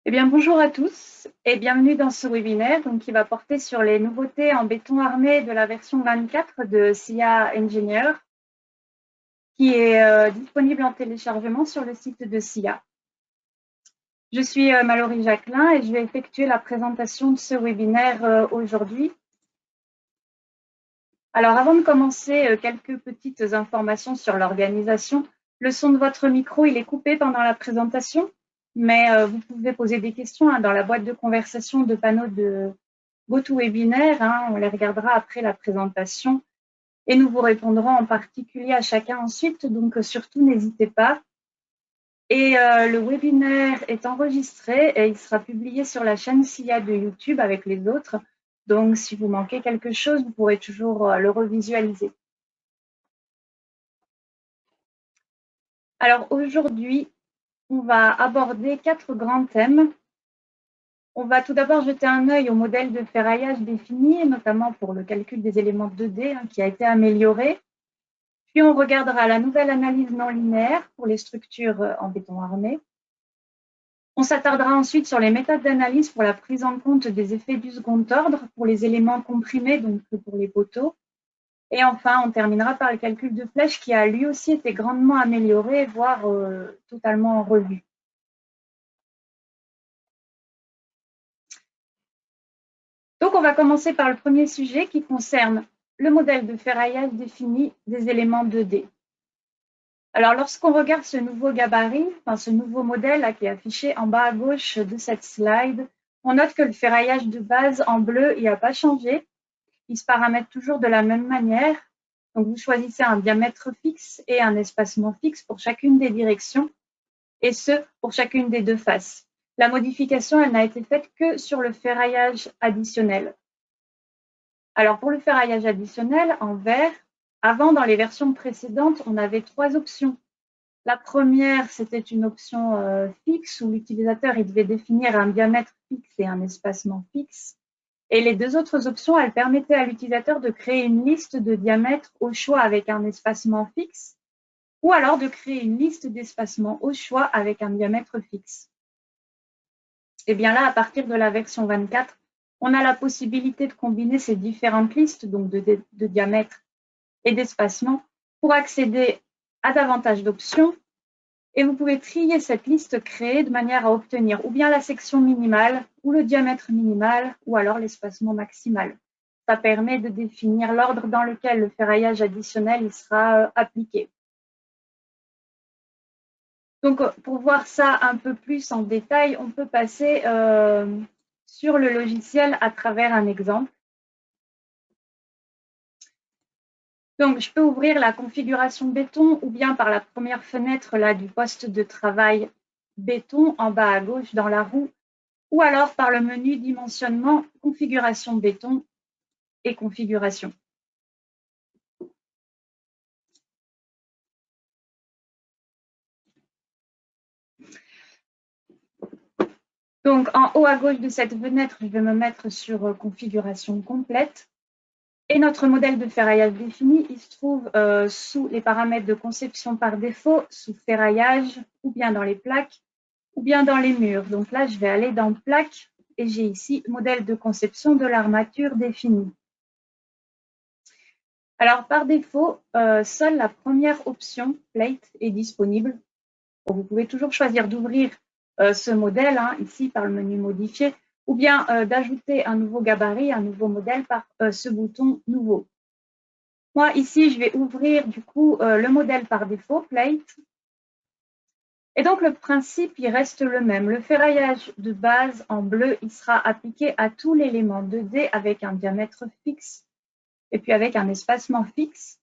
Eh bien, bonjour à tous et bienvenue dans ce webinaire qui va porter sur les nouveautés en béton armé de la version 24 de SIA Engineer qui est disponible en téléchargement sur le site de SIA. Je suis Mallory Jacquelin et je vais effectuer la présentation de ce webinaire aujourd'hui. Alors, avant de commencer, quelques petites informations sur l'organisation. Le son de votre micro, il est coupé pendant la présentation, mais vous pouvez poser des questions dans la boîte de conversation de panneaux de GoToWebinar. On les regardera après la présentation et nous vous répondrons en particulier à chacun ensuite, donc surtout n'hésitez pas. Et le webinaire est enregistré et il sera publié sur la chaîne SIA de YouTube avec les autres. Donc, si vous manquez quelque chose, vous pourrez toujours le revisualiser. Alors, aujourd'hui, on va aborder 4 grands thèmes. On va tout d'abord jeter un œil au modèle de ferraillage défini, notamment pour le calcul des éléments 2D qui a été amélioré. Puis, on regardera la nouvelle analyse non linéaire pour les structures en béton armé. On s'attardera ensuite sur les méthodes d'analyse pour la prise en compte des effets du second ordre pour les éléments comprimés, donc pour les poteaux. Et enfin, on terminera par le calcul de flèche qui a lui aussi été grandement amélioré, voire totalement revu. Donc, on va commencer par le premier sujet qui concerne le modèle de ferraillage défini des éléments 2D. Alors, lorsqu'on regarde ce nouveau gabarit, ce nouveau modèle qui est affiché en bas à gauche de cette slide, on note que le ferraillage de base en bleu, il n'a pas changé. Il se paramètre toujours de la même manière. Donc, vous choisissez un diamètre fixe et un espacement fixe pour chacune des directions, et ce, pour chacune des deux faces. La modification, elle n'a été faite que sur le ferraillage additionnel. Alors, pour le ferraillage additionnel, en vert, avant, dans les versions précédentes, on avait 3 options. La première, c'était une option fixe où l'utilisateur devait définir un diamètre fixe et un espacement fixe. Et les 2 autres options, elles permettaient à l'utilisateur de créer une liste de diamètres au choix avec un espacement fixe ou alors de créer une liste d'espacements au choix avec un diamètre fixe. Et bien là, à partir de la version 24, on a la possibilité de combiner ces différentes listes donc de diamètres et d'espacements pour accéder à davantage d'options. Et vous pouvez trier cette liste créée de manière à obtenir ou bien la section minimale, ou le diamètre minimal, ou alors l'espacement maximal. Ça permet de définir l'ordre dans lequel le ferraillage additionnel sera appliqué. Donc, pour voir ça un peu plus en détail, on peut passer sur le logiciel à travers un exemple. Donc, je peux ouvrir la configuration béton ou bien par la première fenêtre là, du poste de travail béton en bas à gauche dans la roue, ou alors par le menu dimensionnement, configuration béton et configuration. Donc, en haut à gauche de cette fenêtre, je vais me mettre sur configuration complète. Et notre modèle de ferraillage défini, il se trouve sous les paramètres de conception par défaut, sous ferraillage, ou bien dans les plaques, ou bien dans les murs. Donc là, je vais aller dans plaques et j'ai ici modèle de conception de l'armature définie. Alors, par défaut, seule la première option, plate, est disponible. Vous pouvez toujours choisir d'ouvrir ce modèle ici par le menu modifier, ou bien d'ajouter un nouveau gabarit, un nouveau modèle par ce bouton nouveau. Moi, ici, je vais ouvrir du coup le modèle par défaut, plate. Et donc, le principe, il reste le même. Le ferraillage de base en bleu, il sera appliqué à tout l'élément 2D avec un diamètre fixe et puis avec un espacement fixe.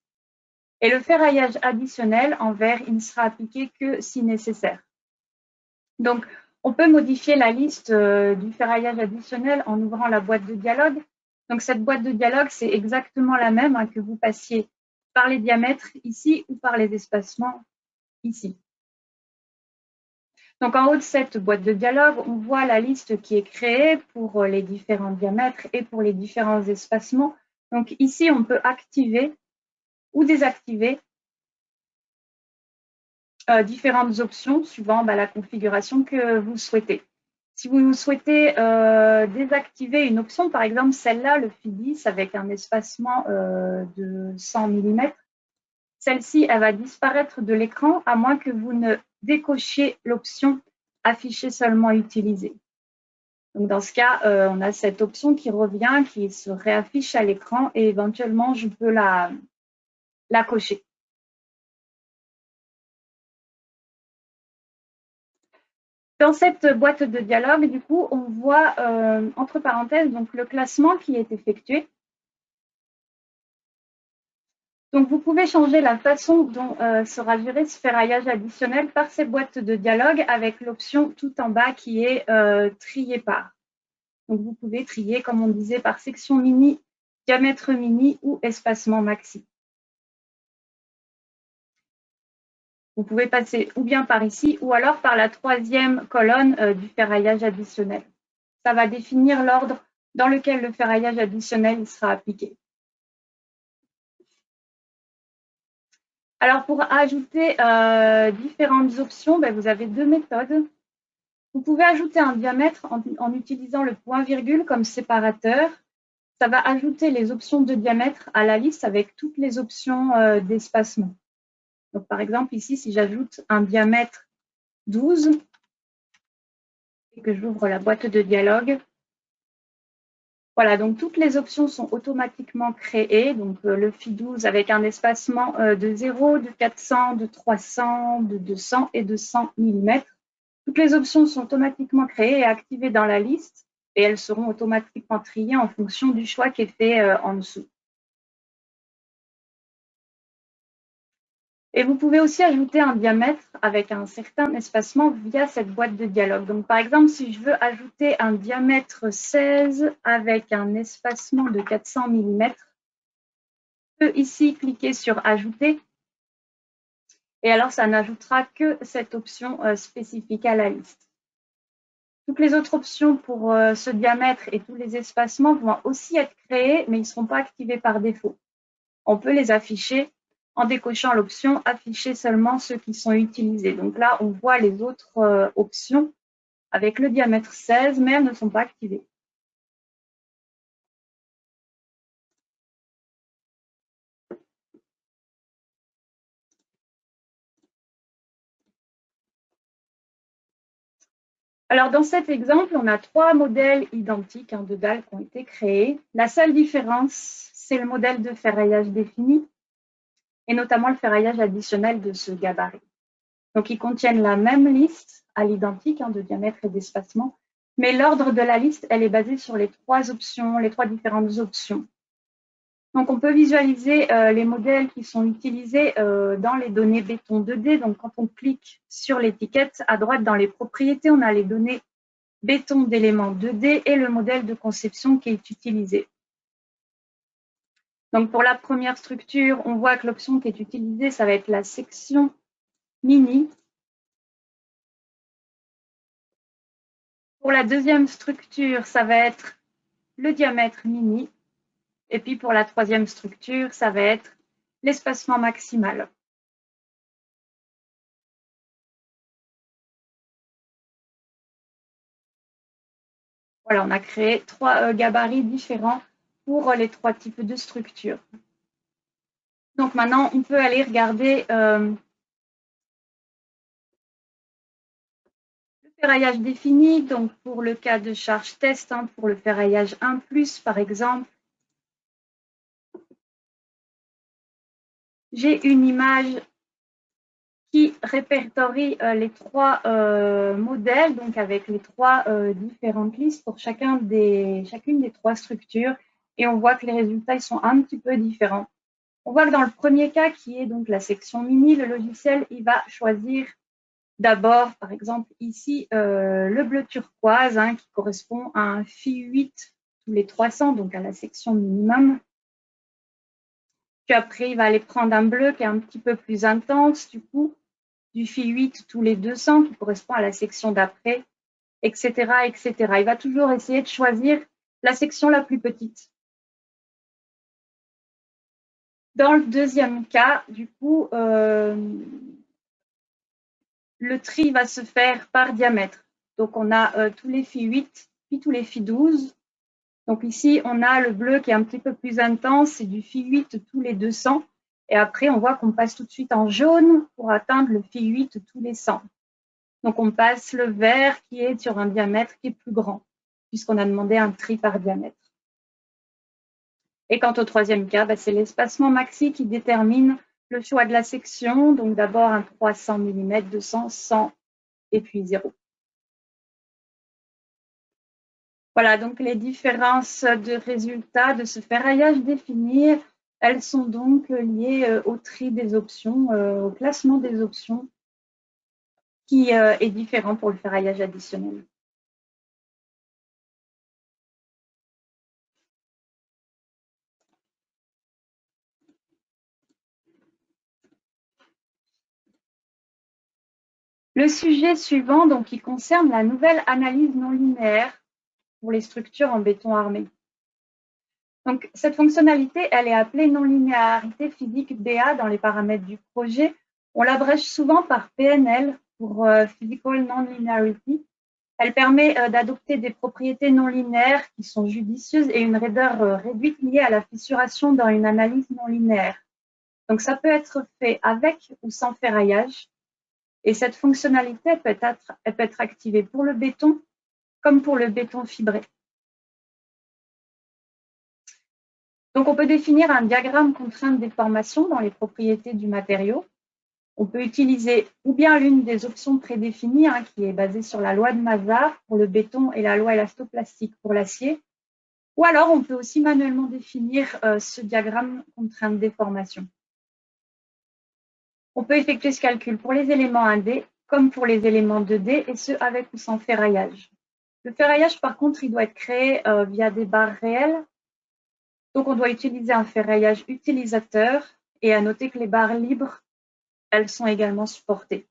Et le ferraillage additionnel en vert, il ne sera appliqué que si nécessaire. Donc, on peut modifier la liste du ferraillage additionnel en ouvrant la boîte de dialogue. Donc, cette boîte de dialogue, c'est exactement la même que vous passiez par les diamètres ici ou par les espacements ici. Donc, en haut de cette boîte de dialogue, on voit la liste qui est créée pour les différents diamètres et pour les différents espacements. Donc, ici, on peut activer ou désactiver différentes options suivant la configuration que vous souhaitez. Si vous souhaitez désactiver une option, par exemple celle-là, le FI10 avec un espacement de 100 mm, celle-ci, elle va disparaître de l'écran à moins que vous ne décochiez l'option « Afficher seulement utilisé ». Donc dans ce cas, on a cette option qui revient, qui se réaffiche à l'écran et éventuellement, je peux la cocher. Dans cette boîte de dialogue, du coup, on voit entre parenthèses donc, le classement qui est effectué. Donc, vous pouvez changer la façon dont sera géré ce ferraillage additionnel par ces boîtes de dialogue avec l'option tout en bas qui est trier par. Donc, vous pouvez trier, comme on disait, par section mini, diamètre mini ou espacement maxi. Vous pouvez passer ou bien par ici ou alors par la troisième colonne du ferraillage additionnel. Ça va définir l'ordre dans lequel le ferraillage additionnel sera appliqué. Alors, pour ajouter différentes options, vous avez deux méthodes. Vous pouvez ajouter un diamètre en utilisant le point-virgule comme séparateur. Ça va ajouter les options de diamètre à la liste avec toutes les options d'espacement. Donc, par exemple, ici, si j'ajoute un diamètre 12 et que j'ouvre la boîte de dialogue, voilà, donc toutes les options sont automatiquement créées. Donc, le FI12 avec un espacement de 0, de 400, de 300, de 200 et de 100 mm. Toutes les options sont automatiquement créées et activées dans la liste et elles seront automatiquement triées en fonction du choix qui est fait en dessous. Et vous pouvez aussi ajouter un diamètre avec un certain espacement via cette boîte de dialogue. Donc, par exemple, si je veux ajouter un diamètre 16 avec un espacement de 400 mm, je peux ici cliquer sur « Ajouter » et alors ça n'ajoutera que cette option spécifique à la liste. Toutes les autres options pour ce diamètre et tous les espacements vont aussi être créés, mais ils ne seront pas activés par défaut. On peut les afficher en décochant l'option « Afficher seulement ceux qui sont utilisés ». Donc là, on voit les autres options avec le diamètre 16, mais elles ne sont pas activées. Alors, dans cet exemple, on a trois modèles identiques de dalles qui ont été créés. La seule différence, c'est le modèle de ferraillage défini, et notamment le ferraillage additionnel de ce gabarit. Donc, ils contiennent la même liste à l'identique de diamètre et d'espacement, mais l'ordre de la liste, elle est basée sur les trois options, les trois différentes options. Donc, on peut visualiser les modèles qui sont utilisés dans les données béton 2D. Donc, quand on clique sur l'étiquette, à droite, dans les propriétés, on a les données béton d'éléments 2D et le modèle de conception qui est utilisé. Donc, pour la première structure, on voit que l'option qui est utilisée, ça va être la section mini. Pour la deuxième structure, ça va être le diamètre mini. Et puis, pour la troisième structure, ça va être l'espacement maximal. Voilà, on a créé trois gabarits différents pour les trois types de structures. Donc maintenant, on peut aller regarder le ferraillage défini. Donc pour le cas de charge test, pour le ferraillage 1+, par exemple, j'ai une image qui répertorie les trois modèles, donc avec les trois différentes listes pour chacune des trois structures. Et on voit que les résultats ils sont un petit peu différents. On voit que dans le premier cas, qui est donc la section mini, le logiciel il va choisir d'abord, par exemple, ici, le bleu turquoise qui correspond à un FI8 tous les 300, donc à la section minimum. Puis après, il va aller prendre un bleu qui est un petit peu plus intense, du coup, du FI8 tous les 200 qui correspond à la section d'après, etc., etc. Il va toujours essayer de choisir la section la plus petite. Dans le deuxième cas, du coup, le tri va se faire par diamètre. Donc, on a tous les phi 8, puis tous les phi 12. Donc ici, on a le bleu qui est un petit peu plus intense, c'est du phi 8 tous les 200. Et après, on voit qu'on passe tout de suite en jaune pour atteindre le phi 8 tous les 100. Donc on passe le vert qui est sur un diamètre qui est plus grand, puisqu'on a demandé un tri par diamètre. Et quant au troisième cas, c'est l'espacement maxi qui détermine le choix de la section. Donc d'abord un 300 mm, 200, 100 et puis 0. Voilà, donc les différences de résultats de ce ferraillage défini, elles sont donc liées au tri des options, au classement des options qui est différent pour le ferraillage additionnel. Le sujet suivant, donc, qui concerne la nouvelle analyse non linéaire pour les structures en béton armé. Donc, cette fonctionnalité, elle est appelée non-linéarité physique BA dans les paramètres du projet. On l'abrège souvent par PNL pour Physical Non-Linearity. Elle permet d'adopter des propriétés non linéaires qui sont judicieuses et une raideur réduite liée à la fissuration dans une analyse non linéaire. Donc, ça peut être fait avec ou sans ferraillage. Et cette fonctionnalité elle peut être activée pour le béton comme pour le béton fibré. Donc, on peut définir un diagramme contrainte déformation dans les propriétés du matériau. On peut utiliser ou bien l'une des options prédéfinies, qui est basée sur la loi de Mazar pour le béton et la loi élastoplastique pour l'acier. Ou alors, on peut aussi manuellement définir ce diagramme contrainte déformation. On peut effectuer ce calcul pour les éléments 1D comme pour les éléments 2D, et ce, avec ou sans ferraillage. Le ferraillage, par contre, il doit être créé via des barres réelles. Donc, on doit utiliser un ferraillage utilisateur, et à noter que les barres libres, elles sont également supportées.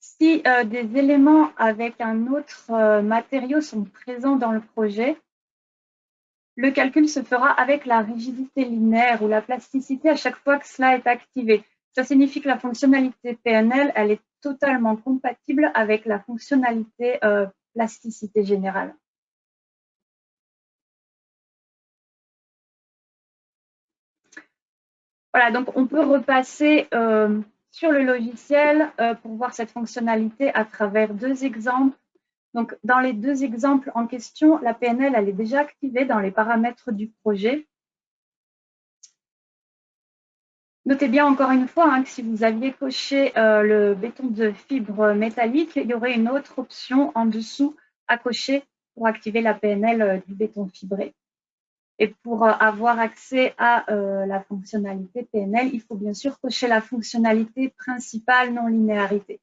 Si des éléments avec un autre matériau sont présents dans le projet, le calcul se fera avec la rigidité linéaire ou la plasticité à chaque fois que cela est activé. Ça signifie que la fonctionnalité PNL, elle est totalement compatible avec la fonctionnalité plasticité générale. Voilà, donc on peut repasser sur le logiciel pour voir cette fonctionnalité à travers deux exemples. Donc, dans les deux exemples en question, la PNL, elle est déjà activée dans les paramètres du projet. Notez bien encore une fois que si vous aviez coché le béton de fibre métallique, il y aurait une autre option en dessous à cocher pour activer la PNL du béton fibré. Et pour avoir accès à la fonctionnalité PNL, il faut bien sûr cocher la fonctionnalité principale non-linéarité.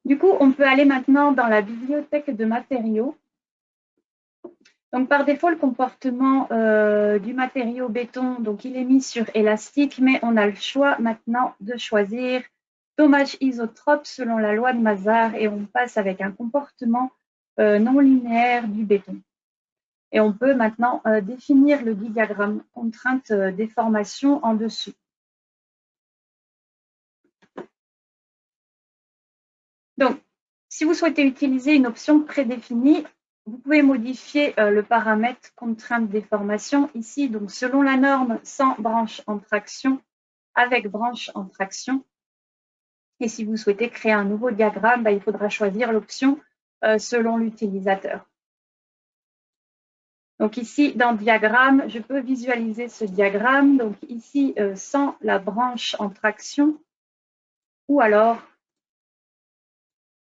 Du coup, on peut aller maintenant dans la bibliothèque de matériaux. Donc, par défaut, le comportement du matériau béton, donc il est mis sur élastique, mais on a le choix maintenant de choisir dommage isotrope selon la loi de Mazar, et on passe avec un comportement non linéaire du béton. Et on peut maintenant définir le diagramme contrainte déformation en dessous. Donc, si vous souhaitez utiliser une option prédéfinie, vous pouvez modifier le paramètre contrainte déformation ici, donc selon la norme, sans branche en traction, avec branche en traction. Et si vous souhaitez créer un nouveau diagramme, il faudra choisir l'option selon l'utilisateur. Donc ici, dans diagramme, je peux visualiser ce diagramme. Donc ici, sans la branche en traction, ou alors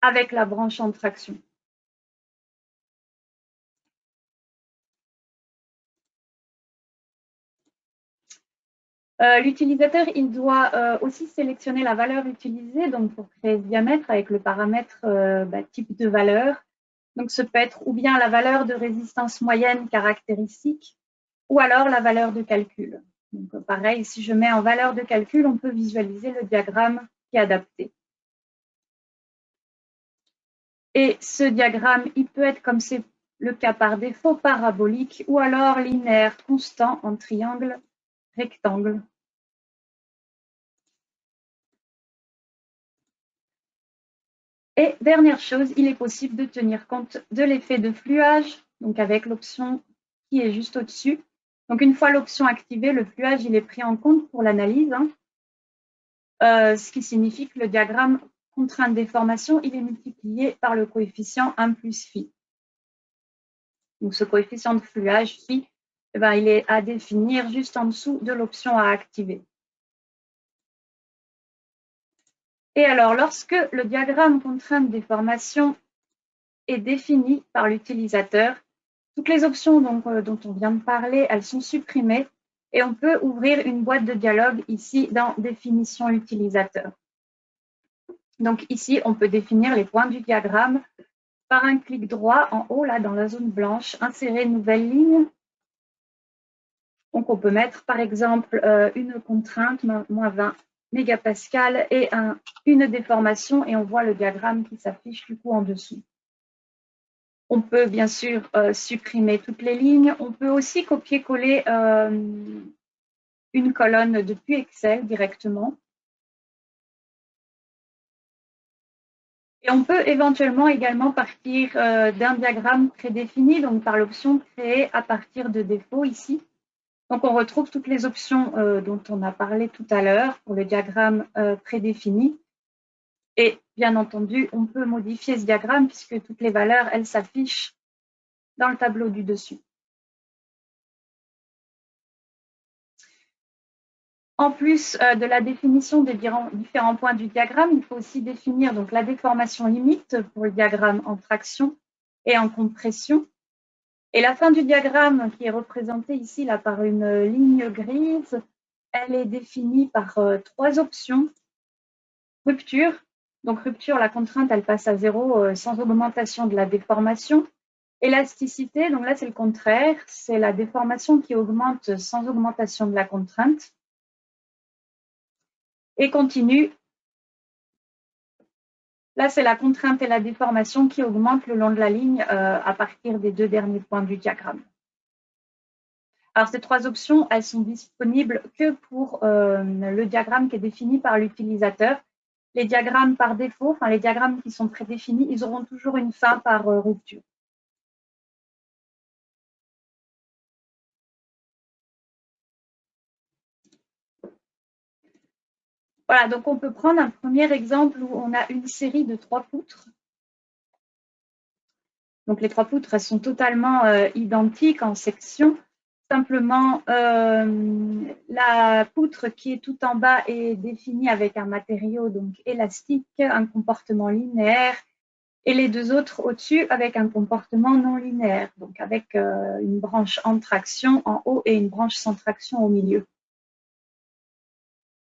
avec la branche en traction. L'utilisateur, il doit aussi sélectionner la valeur utilisée, donc pour créer ce diamètre avec le paramètre type de valeur. Donc, ce peut être ou bien la valeur de résistance moyenne caractéristique, ou alors la valeur de calcul. Donc, pareil, si je mets en valeur de calcul, on peut visualiser le diagramme qui est adapté. Et ce diagramme, il peut être, comme c'est le cas par défaut parabolique ou alors linéaire constant en triangle rectangle. Et dernière chose, il est possible de tenir compte de l'effet de fluage, donc avec l'option qui est juste au-dessus. Donc une fois l'option activée, le fluage il est pris en compte pour l'analyse, ce qui signifie que le diagramme contrainte déformation il est multiplié par le coefficient 1 plus phi. Donc ce coefficient de fluage phi, eh ben, il est à définir juste en dessous de l'option à activer. Et alors, lorsque le diagramme contrainte déformation est défini par l'utilisateur, toutes les options dont on vient de parler, elles sont supprimées et on peut ouvrir une boîte de dialogue ici dans définition utilisateur. Donc ici, on peut définir les points du diagramme par un clic droit en haut, là, dans la zone blanche, insérer une nouvelle ligne. Donc on peut mettre par exemple une contrainte, moins 20 mégapascal et une déformation et on voit le diagramme qui s'affiche du coup en dessous. On peut bien sûr supprimer toutes les lignes. On peut aussi copier-coller une colonne depuis Excel directement. Et on peut éventuellement également partir d'un diagramme prédéfini, donc par l'option créer à partir de défaut ici. Donc on retrouve toutes les options dont on a parlé tout à l'heure pour le diagramme prédéfini. Et bien entendu, on peut modifier ce diagramme puisque toutes les valeurs, elles s'affichent dans le tableau du dessus. En plus de la définition des différents points du diagramme, il faut aussi définir donc, la déformation limite pour le diagramme en traction et en compression. Et la fin du diagramme, qui est représentée ici là, par une ligne grise, elle est définie par trois options. Rupture. Donc rupture, la contrainte, elle passe à 0 sans augmentation de la déformation. Élasticité, donc là c'est le contraire, c'est la déformation qui augmente sans augmentation de la contrainte. Et continue, là c'est la contrainte et la déformation qui augmentent le long de la ligne à partir des deux derniers points du diagramme. Alors ces trois options, elles sont disponibles que pour le diagramme qui est défini par l'utilisateur. Les diagrammes par défaut, enfin les diagrammes qui sont prédéfinis, ils auront toujours une fin par rupture. Voilà, donc on peut prendre un premier exemple où on a une série de 3 poutres. Donc les 3 poutres, elles sont totalement identiques en section. Simplement, la poutre qui est tout en bas est définie avec un matériau donc élastique, un comportement linéaire, et les deux autres au-dessus avec un comportement non linéaire, donc avec une branche en traction en haut et une branche sans traction au milieu.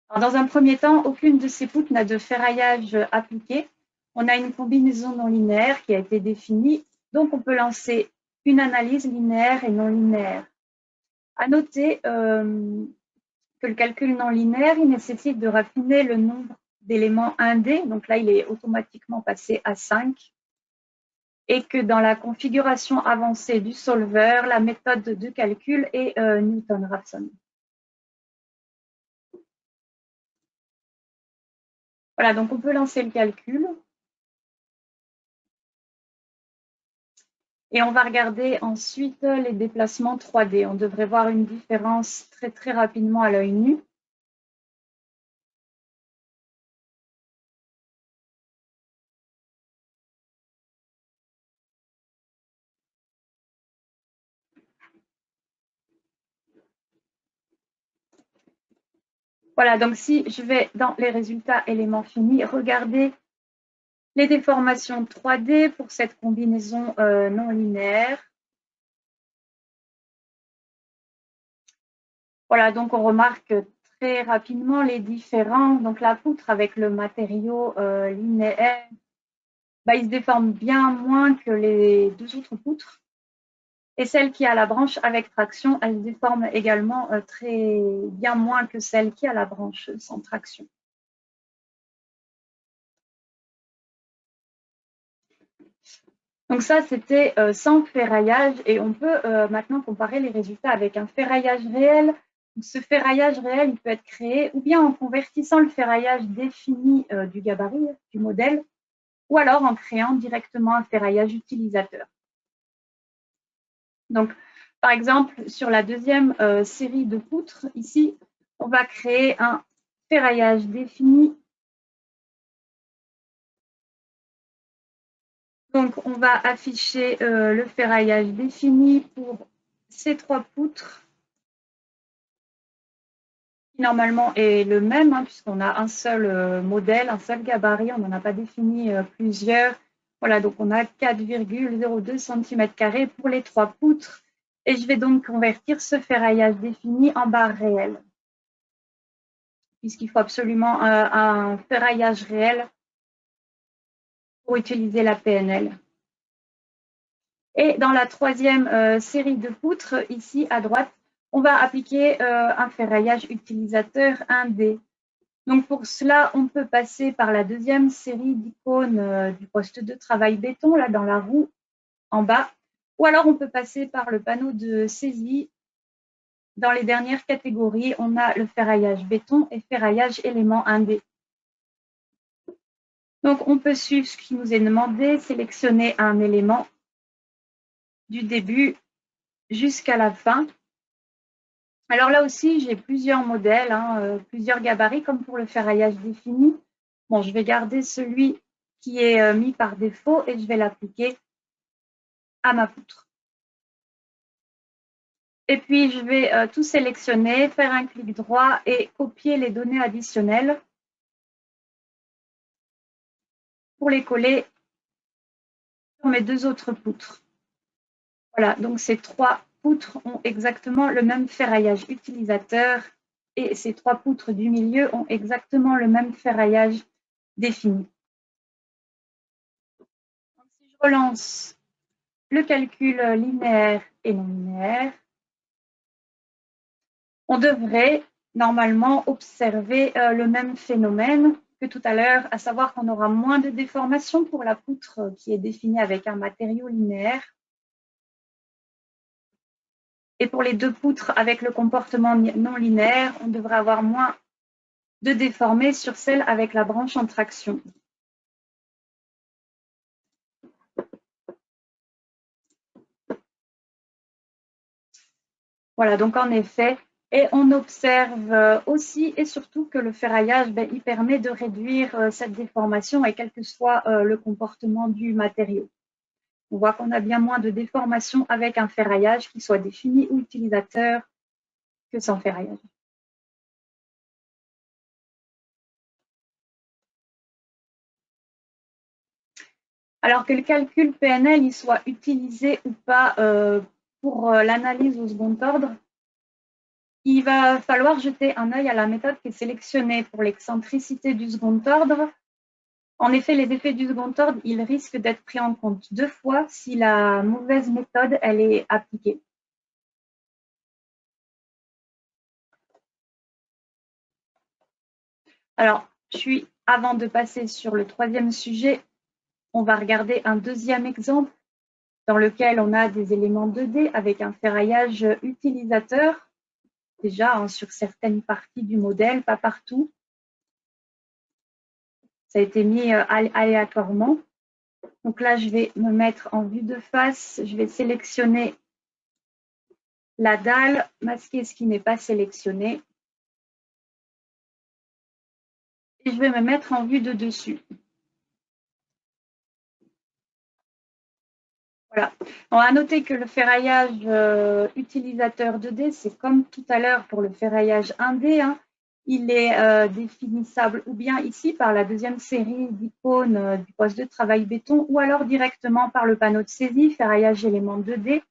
Alors, dans un premier temps, aucune de ces poutres n'a de ferraillage appliqué. On a une combinaison non linéaire qui a été définie, donc on peut lancer une analyse linéaire et non linéaire. À noter que le calcul non linéaire, il nécessite de raffiner le nombre d'éléments 1D, donc là il est automatiquement passé à 5, et que dans la configuration avancée du solver, la méthode de calcul est Newton-Raphson. Voilà, donc on peut lancer le calcul. Et on va regarder ensuite les déplacements 3D. On devrait voir une différence très très rapidement à l'œil nu. Voilà, donc si je vais dans les résultats éléments finis, regardez les déformations 3D pour cette combinaison non linéaire. Voilà, donc on remarque très rapidement les différents. Donc la poutre avec le matériau linéaire, bah, il se déforme bien moins que les deux autres poutres. Et celle qui a la branche avec traction, elle se déforme également très bien moins que celle qui a la branche sans traction. Donc ça, c'était sans ferraillage et on peut maintenant comparer les résultats avec un ferraillage réel. Donc, ce ferraillage réel, il peut être créé ou bien en convertissant le ferraillage défini du gabarit, du modèle, ou alors en créant directement un ferraillage utilisateur. Donc, par exemple, sur la deuxième série de poutres, ici, on va créer un ferraillage défini. Donc, on va afficher le ferraillage défini pour ces 3 poutres, qui normalement est le même, hein, puisqu'on a un seul modèle, un seul gabarit, on n'en a pas défini plusieurs. Voilà, donc on a 4,02 cm² pour les 3 poutres. Et je vais donc convertir ce ferraillage défini en barre réelle, puisqu'il faut absolument un ferraillage réel pour utiliser la PNL. Et dans la troisième série de poutres, ici à droite, on va appliquer un ferraillage utilisateur 1D. Donc pour cela, on peut passer par la deuxième série d'icônes du poste de travail béton, là dans la roue en bas, ou alors on peut passer par le panneau de saisie. Dans les dernières catégories, on a le ferraillage béton et ferraillage élément 1D. Donc on peut suivre ce qui nous est demandé, sélectionner un élément du début jusqu'à la fin. Alors là aussi, j'ai plusieurs modèles, hein, plusieurs gabarits, comme pour le ferraillage défini. Bon, je vais garder celui qui est mis par défaut et je vais l'appliquer à ma poutre. Et puis, je vais tout sélectionner, faire un clic droit et copier les données additionnelles pour les coller sur mes 2 autres poutres. Voilà, donc ces 3 poutres ont exactement le même ferraillage utilisateur et ces 3 poutres du milieu ont exactement le même ferraillage défini. Donc, si je relance le calcul linéaire et non linéaire, on devrait normalement observer le même phénomène que tout à l'heure, à savoir qu'on aura moins de déformation pour la poutre qui est définie avec un matériau linéaire. Et pour les 2 poutres avec le comportement non linéaire, on devrait avoir moins de déformés sur celle avec la branche en traction. Voilà, donc en effet, et on observe aussi et surtout que le ferraillage, il permet de réduire cette déformation et quel que soit le comportement du matériau. On voit qu'on a bien moins de déformation avec un ferraillage qui soit défini ou utilisateur que sans ferraillage. Alors que le calcul PNL il soit utilisé ou pas pour l'analyse au second ordre, il va falloir jeter un œil à la méthode qui est sélectionnée pour l'excentricité du second ordre. En effet, les effets du second ordre, ils risquent d'être pris en compte 2 fois si la mauvaise méthode elle est appliquée. Alors, avant de passer sur le troisième sujet, on va regarder un deuxième exemple dans lequel on a des éléments 2D avec un ferraillage utilisateur, déjà hein, sur certaines parties du modèle, pas partout. Ça a été mis aléatoirement. Donc là, je vais me mettre en vue de face. Je vais sélectionner la dalle, masquer ce qui n'est pas sélectionné. Et je vais me mettre en vue de dessus. Voilà. On va noter que le ferraillage utilisateur 2D, c'est comme tout à l'heure pour le ferraillage 1D. Hein. Il est définissable ou bien ici par la deuxième série d'icônes du poste de travail béton ou alors directement par le panneau de saisie, ferraillage élément 2D.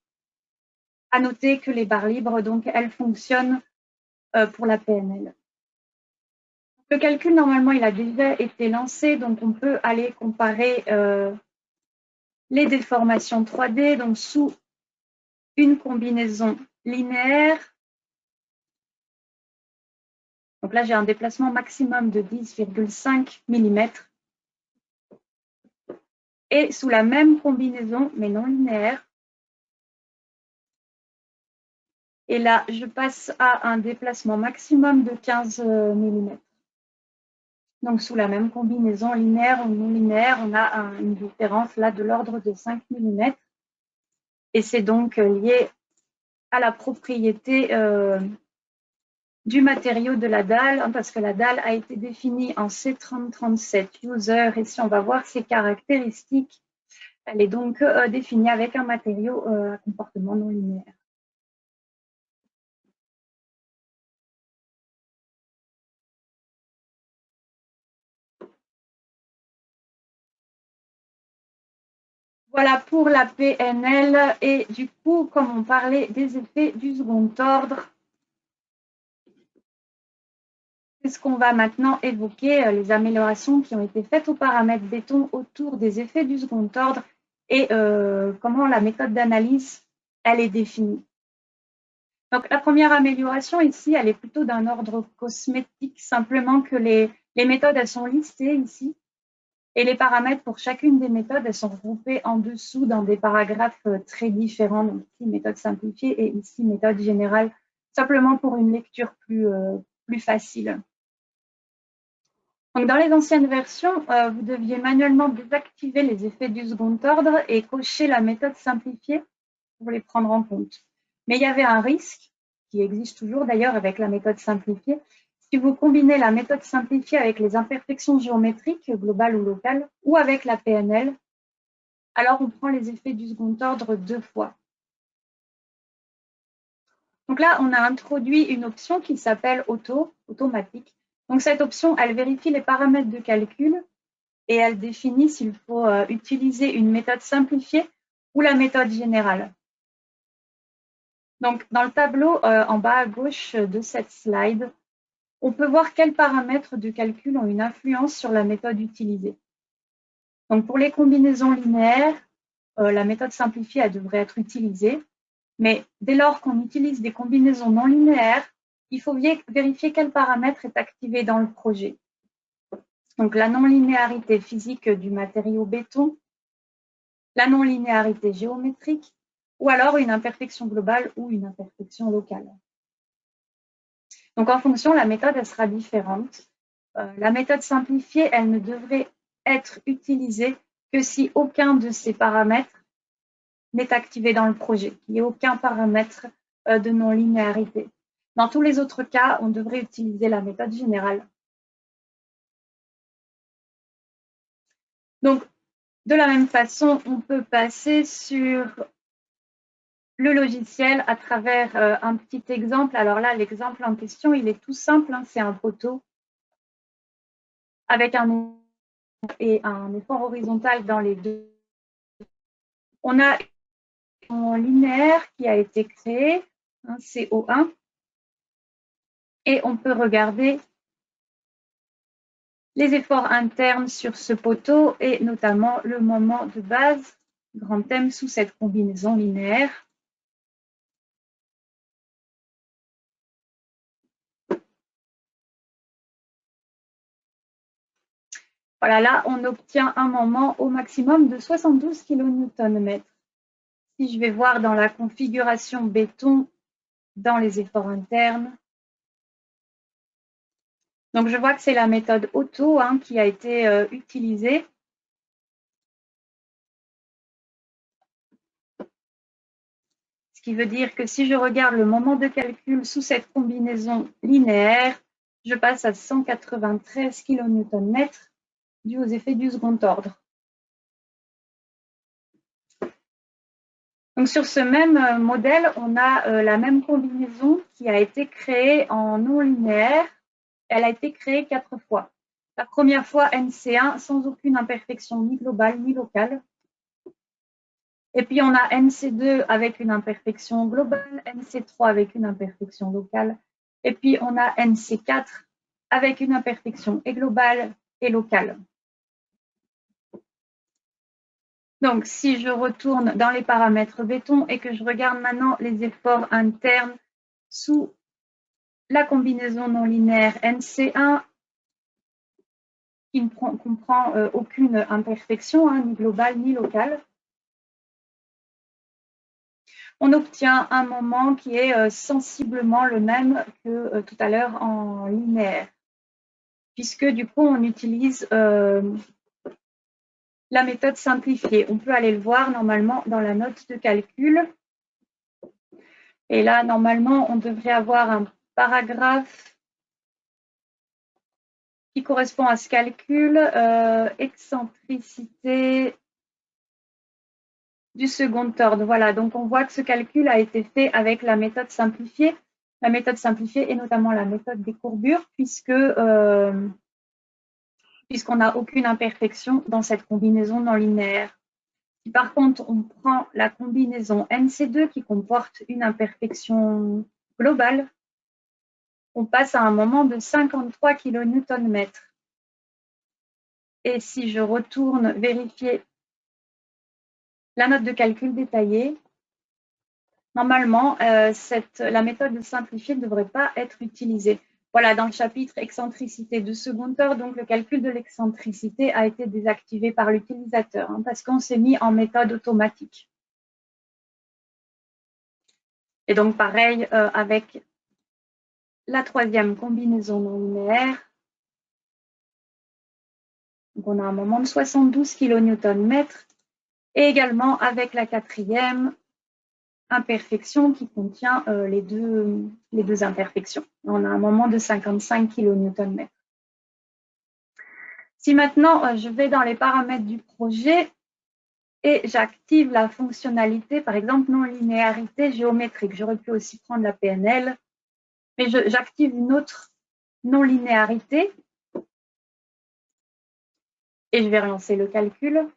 À noter que les barres libres, donc, elles fonctionnent pour la PNL. Le calcul, normalement, il a déjà été lancé, donc on peut aller comparer les déformations 3D, donc sous une combinaison linéaire. Donc là, j'ai un déplacement maximum de 10,5 mm. Et sous la même combinaison, mais non linéaire. Et là, je passe à un déplacement maximum de 15 mm. Donc, sous la même combinaison linéaire ou non linéaire, on a une différence là de l'ordre de 5 mm. Et c'est donc lié à la propriété du matériau de la dalle, hein, parce que la dalle a été définie en C3037 user. Et si on va voir ses caractéristiques, elle est donc définie avec un matériau à comportement non linéaire. Voilà pour la PNL. Et du coup, comme on parlait des effets du second ordre, c'est ce qu'on va maintenant évoquer, les améliorations qui ont été faites aux paramètres béton autour des effets du second ordre et comment la méthode d'analyse, elle est définie. Donc, la première amélioration ici, elle est plutôt d'un ordre cosmétique, simplement que les méthodes, elles sont listées ici. Et les paramètres pour chacune des méthodes, elles sont regroupées en dessous dans des paragraphes très différents. Donc ici, méthode simplifiée et ici, méthode générale, simplement pour une lecture plus facile. Donc dans les anciennes versions, vous deviez manuellement désactiver les effets du second ordre et cocher la méthode simplifiée pour les prendre en compte. Mais il y avait un risque, qui existe toujours d'ailleurs avec la méthode simplifiée. Si vous combinez la méthode simplifiée avec les imperfections géométriques, globales ou locales, ou avec la PNL, alors on prend les effets du second ordre 2 fois. Donc là, on a introduit une option qui s'appelle automatique. Donc cette option, elle vérifie les paramètres de calcul et elle définit s'il faut utiliser une méthode simplifiée ou la méthode générale. Donc, dans le tableau en bas à gauche de cette slide, on peut voir quels paramètres de calcul ont une influence sur la méthode utilisée. Donc, pour les combinaisons linéaires, la méthode simplifiée elle devrait être utilisée. Mais dès lors qu'on utilise des combinaisons non linéaires, il faut vérifier quel paramètre est activé dans le projet. Donc, la non-linéarité physique du matériau béton, la non-linéarité géométrique, ou alors une imperfection globale ou une imperfection locale. Donc, en fonction, la méthode elle sera différente. La méthode simplifiée, elle ne devrait être utilisée que si aucun de ces paramètres n'est activé dans le projet, qu'il n'y ait aucun paramètre de non-linéarité. Dans tous les autres cas, on devrait utiliser la méthode générale. Donc, de la même façon, on peut passer sur le logiciel à travers un petit exemple. Alors là, l'exemple en question, il est tout simple, hein, c'est un poteau avec un effort horizontal dans les deux. On a un linéaire qui a été créé, hein, CO1, et on peut regarder les efforts internes sur ce poteau et notamment le moment de base, grand M sous cette combinaison linéaire. Voilà, là, on obtient un moment au maximum de 72 kN/m. Si je vais voir dans la configuration béton, dans les efforts internes, donc je vois que c'est la méthode auto hein, qui a été utilisée. Ce qui veut dire que si je regarde le moment de calcul sous cette combinaison linéaire, je passe à 193 kN/m dû aux effets du second ordre. Donc sur ce même modèle, on a la même combinaison qui a été créée en non linéaire. Elle a été créée 4 fois. La première fois NC1 sans aucune imperfection ni globale ni locale. Et puis on a NC2 avec une imperfection globale, NC3 avec une imperfection locale. Et puis on a NC4 avec une imperfection et globale et locale. Donc, si je retourne dans les paramètres béton et que je regarde maintenant les efforts internes sous la combinaison non linéaire NC1, qui ne comprend aucune imperfection, hein, ni globale ni locale. On obtient un moment qui est sensiblement le même que tout à l'heure en linéaire, puisque du coup, on utilise la méthode simplifiée. On peut aller le voir normalement dans la note de calcul. Et là, normalement, on devrait avoir un paragraphe qui correspond à ce calcul, excentricité du second ordre. Voilà, donc on voit que ce calcul a été fait avec la méthode simplifiée. La méthode simplifiée et notamment la méthode des courbures, puisqu'on n'a aucune imperfection dans cette combinaison non linéaire. Si par contre, on prend la combinaison NC2 qui comporte une imperfection globale, on passe à un moment de 53 kN/m. Et si je retourne vérifier la note de calcul détaillée, normalement, la méthode simplifiée ne devrait pas être utilisée. Voilà, dans le chapitre excentricité de second ordre, donc le calcul de l'excentricité a été désactivé par l'utilisateur, hein, parce qu'on s'est mis en méthode automatique. Et donc, pareil avec la troisième combinaison non linéaire. Donc, on a un moment de 72 kN/m. Et également avec la quatrième imperfection qui contient les deux imperfections. On a un moment de 55 kN/m. Si maintenant je vais dans les paramètres du projet et j'active la fonctionnalité, par exemple non-linéarité géométrique, j'aurais pu aussi prendre la PNL, mais j'active une autre non-linéarité et je vais relancer le calcul.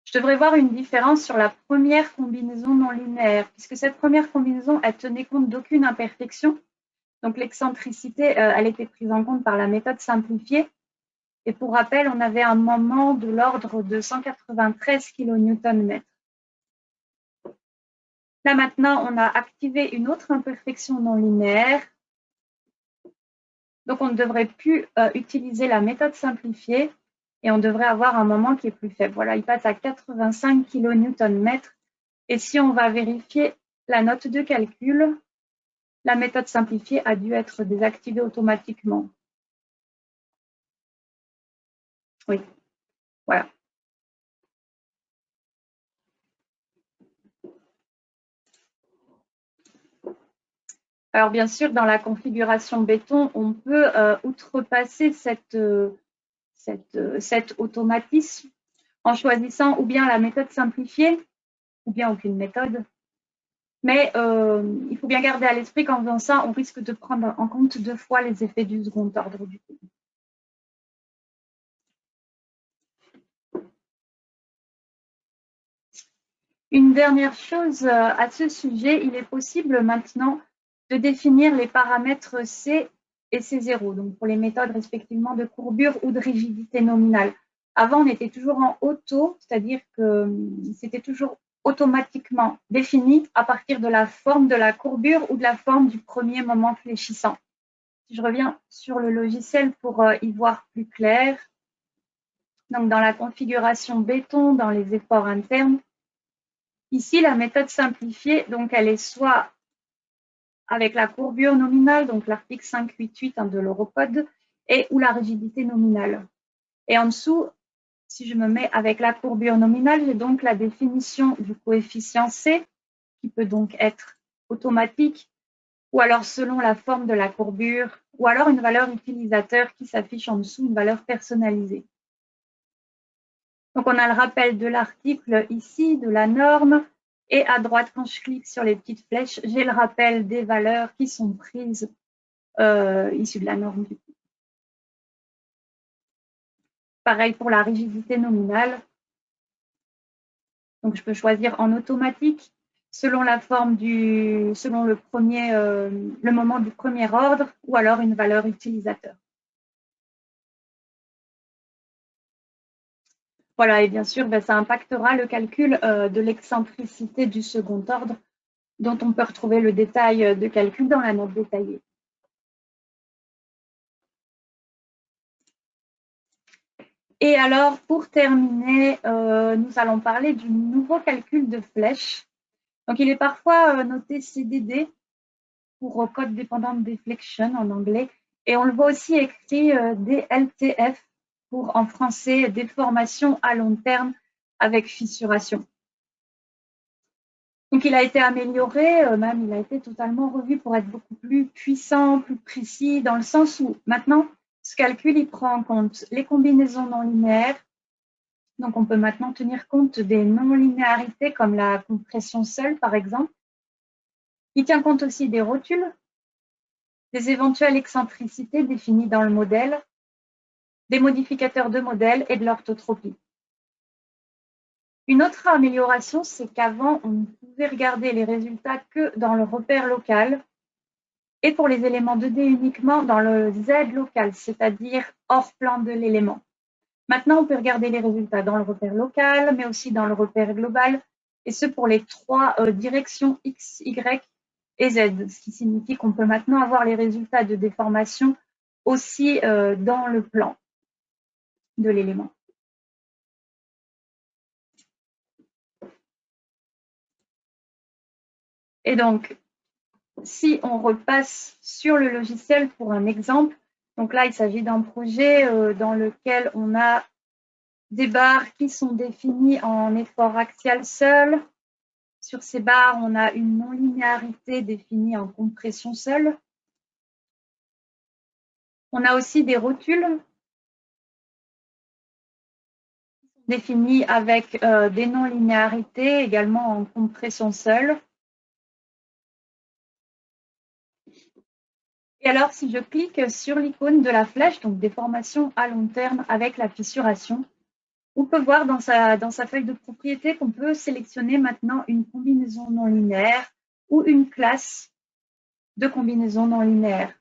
Je devrais voir une différence sur la première combinaison non linéaire, puisque cette première combinaison, elle tenait compte d'aucune imperfection. Donc l'excentricité, elle était prise en compte par la méthode simplifiée. Et pour rappel, on avait un moment de l'ordre de 193 kN/m. Là maintenant, on a activé une autre imperfection non linéaire. Donc on ne devrait plus utiliser la méthode simplifiée et on devrait avoir un moment qui est plus faible. Voilà, il passe à 85 kN/m. Et si on va vérifier la note de calcul, la méthode simplifiée a dû être désactivée automatiquement. Oui, voilà. Alors bien sûr, dans la configuration béton, on peut outrepasser cet automatisme en choisissant ou bien la méthode simplifiée ou bien aucune méthode. Mais il faut bien garder à l'esprit qu'en faisant ça, on risque de prendre en compte 2 fois les effets du second ordre du coup. Une dernière chose à ce sujet, il est possible maintenant de définir les paramètres C et C0, donc pour les méthodes respectivement de courbure ou de rigidité nominale. Avant, on était toujours en auto, c'est-à-dire que c'était toujours automatiquement défini à partir de la forme de la courbure ou de la forme du premier moment fléchissant. Si je reviens sur le logiciel pour y voir plus clair, donc dans la configuration béton, dans les efforts internes, ici la méthode simplifiée, donc elle est soit avec la courbure nominale, donc l'article 588 de l'Eurocode, et ou la rigidité nominale. Et en dessous, si je me mets avec la courbure nominale, j'ai donc la définition du coefficient C, qui peut donc être automatique, ou alors selon la forme de la courbure, ou alors une valeur utilisateur qui s'affiche en dessous, une valeur personnalisée. Donc on a le rappel de l'article ici, de la norme, et à droite, quand je clique sur les petites flèches, j'ai le rappel des valeurs qui sont prises issues de la norme du coup. Pareil pour la rigidité nominale. Donc je peux choisir en automatique selon la forme selon le moment du premier ordre ou alors une valeur utilisateur. Voilà, et bien sûr, ça impactera le calcul de l'excentricité du second ordre, dont on peut retrouver le détail de calcul dans la note détaillée. Et alors, pour terminer, nous allons parler du nouveau calcul de flèche. Donc, il est parfois noté CDD pour Code Dependent Deflection en anglais. Et on le voit aussi écrit DLTF pour, en français, déformation à long terme avec fissuration. Donc, il a été amélioré, même il a été totalement revu pour être beaucoup plus puissant, plus précis, dans le sens où maintenant, ce calcul, il prend en compte les combinaisons non linéaires. Donc, on peut maintenant tenir compte des non-linéarités comme la compression seule, par exemple. Il tient compte aussi des rotules, des éventuelles excentricités définies dans le modèle, des modificateurs de modèle et de l'orthotropie. Une autre amélioration, c'est qu'avant, on ne pouvait regarder les résultats que dans le repère local et pour les éléments 2D uniquement dans le Z local, c'est-à-dire hors plan de l'élément. Maintenant, on peut regarder les résultats dans le repère local, mais aussi dans le repère global, et ce pour les trois directions X, Y et Z, ce qui signifie qu'on peut maintenant avoir les résultats de déformation aussi dans le plan de l'élément. Et donc, si on repasse sur le logiciel pour un exemple, donc là, il s'agit d'un projet dans lequel on a des barres qui sont définies en effort axial seul. Sur ces barres, on a une non-linéarité définie en compression seule. On a aussi des rotules définies avec des non-linéarités également en compression seule. Et alors, si je clique sur l'icône de la flèche, donc déformation à long terme avec la fissuration, on peut voir dans sa feuille de propriété qu'on peut sélectionner maintenant une combinaison non linéaire ou une classe de combinaison non linéaire.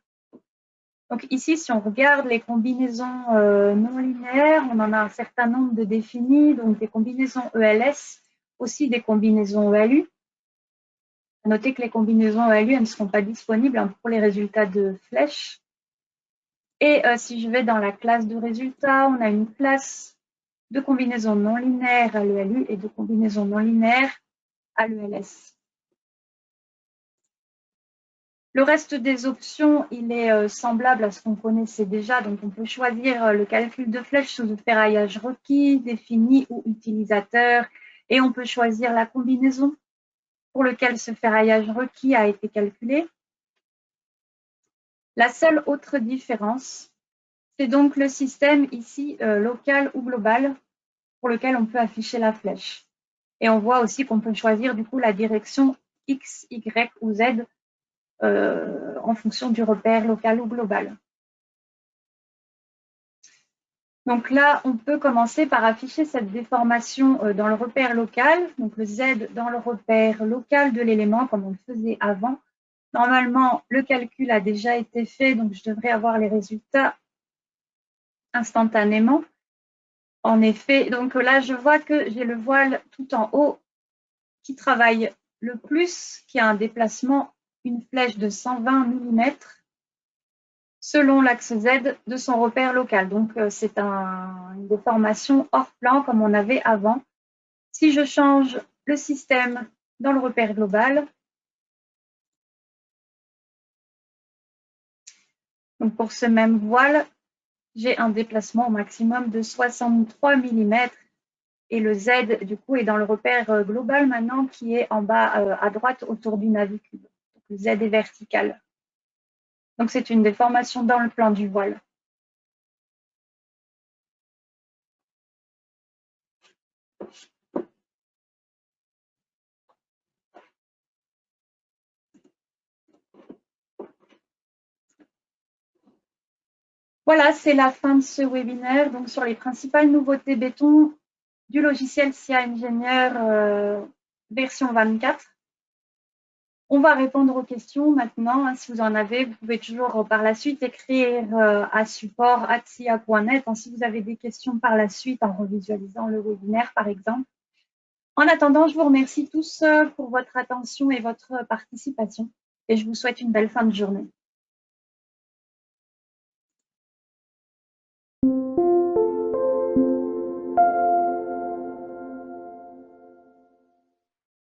Donc ici, si on regarde les combinaisons non linéaires, on en a un certain nombre de définies, donc des combinaisons ELS, aussi des combinaisons ELU. À noter que les combinaisons ELU, elles ne seront pas disponibles pour les résultats de flèche. Et si je vais dans la classe de résultats, on a une classe de combinaisons non linéaires à l'ELU et de combinaisons non linéaires à l'ELS. Le reste des options, il est semblable à ce qu'on connaissait déjà. Donc, on peut choisir le calcul de flèche sous le ferraillage requis, défini ou utilisateur. Et on peut choisir la combinaison pour laquelle ce ferraillage requis a été calculé. La seule autre différence, c'est donc le système ici local ou global pour lequel on peut afficher la flèche. Et on voit aussi qu'on peut choisir du coup la direction X, Y ou Z en fonction du repère local ou global. Donc là, on peut commencer par afficher cette déformation dans le repère local, donc le Z dans le repère local de l'élément comme on le faisait avant. Normalement, le calcul a déjà été fait, donc je devrais avoir les résultats instantanément. En effet, donc là, je vois que j'ai le voile tout en haut qui travaille le plus, qui a un déplacement, une flèche de 120 mm selon l'axe Z de son repère local. Donc, c'est une déformation hors plan comme on avait avant. Si je change le système dans le repère global, donc pour ce même voile, j'ai un déplacement au maximum de 63 mm et le Z, du coup, est dans le repère global maintenant qui est en bas à droite autour du navicule. Donc, le Z est vertical. Donc, c'est une déformation dans le plan du voile. Voilà, c'est la fin de ce webinaire donc sur les principales nouveautés béton du logiciel SIA Engineer version 24. On va répondre aux questions maintenant. Hein, si vous en avez, vous pouvez toujours par la suite écrire à support@sia.net si vous avez des questions par la suite en revisualisant le webinaire par exemple. En attendant, je vous remercie tous pour votre attention et votre participation et je vous souhaite une belle fin de journée.